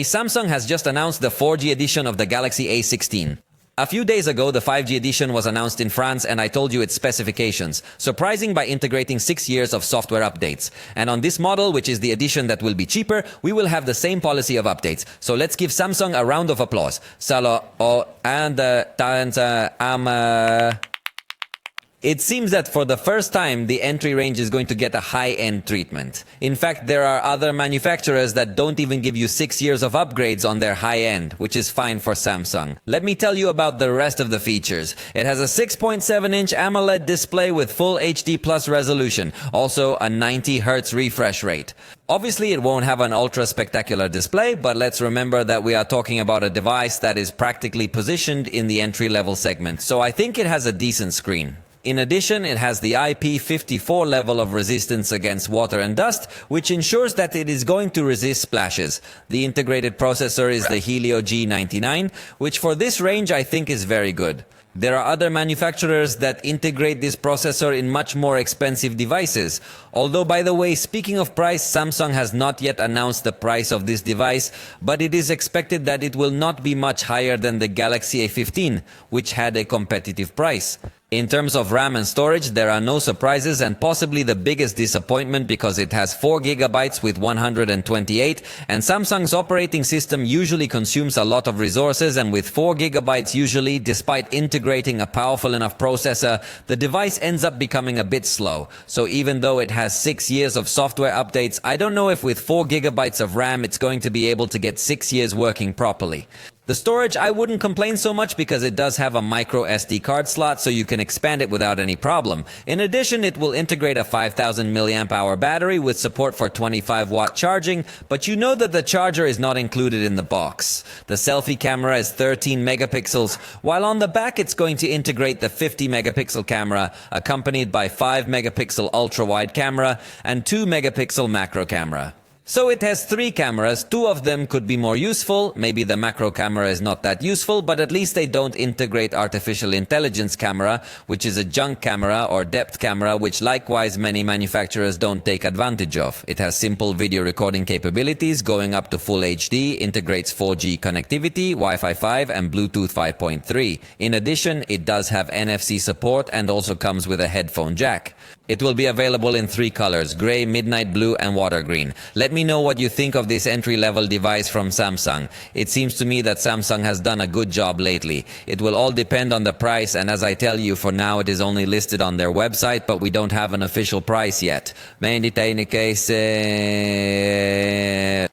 Samsung has just announced the 4G edition of the Galaxy A16. A few days ago, the 5G edition was announced in France and I told you its specifications, surprising by integrating 6 years of software updates. And on this model, which is the edition that will be cheaper, we will have the same policy of updates. So let's give Samsung a round of applause. It seems that for the first time, the entry range is going to get a high-end treatment. In fact, there are other manufacturers that don't even give you 6 years of upgrades on their high-end, which is fine for Samsung. Let me tell you about the rest of the features. It has a 6.7-inch AMOLED display with full HD plus resolution, also a 90 Hz refresh rate. Obviously, it won't have an ultra-spectacular display, but let's remember that we are talking about a device that is practically positioned in the entry-level segment, so I think it has a decent screen. In addition, it has the IP54 level of resistance against water and dust, which ensures that it is going to resist splashes. The integrated processor is the Helio G99, which for this range I think is very good. There are other manufacturers that integrate this processor in much more expensive devices. Although, by the way, speaking of price, Samsung has not yet announced the price of this device, but it is expected that it will not be much higher than the Galaxy A15, which had a competitive price. In terms of RAM and storage, there are no surprises and possibly the biggest disappointment because it has 4 GB with 128, and Samsung's operating system usually consumes a lot of resources, and with 4 GB usually, despite integrating a powerful enough processor, the device ends up becoming a bit slow. So even though it has 6 years of software updates, I don't know if with 4 GB of RAM it's going to be able to get 6 years working properly. The storage, I wouldn't complain so much because it does have a micro SD card slot, so you can expand it without any problem. In addition, it will integrate a 5000 mAh battery with support for 25-watt charging, but you know that the charger is not included in the box. The selfie camera is 13 megapixels, while on the back it's going to integrate the 50 megapixel camera, accompanied by 5 megapixel ultra-wide camera and 2 megapixel macro camera. So it has 3 cameras, 2 of them could be more useful, maybe the macro camera is not that useful, but at least they don't integrate artificial intelligence camera, which is a junk camera or depth camera, which likewise many manufacturers don't take advantage of. It has simple video recording capabilities, going up to full HD, integrates 4G connectivity, Wi-Fi 5 and Bluetooth 5.3. In addition, it does have NFC support and also comes with a headphone jack. It will be available in 3 colors, gray, midnight blue and water green. Let me know what you think of this entry-level device from Samsung. It seems to me that Samsung has done a good job lately. It will all depend on the price, and as I tell you, for now it is only listed on their website, but we don't have an official price yet.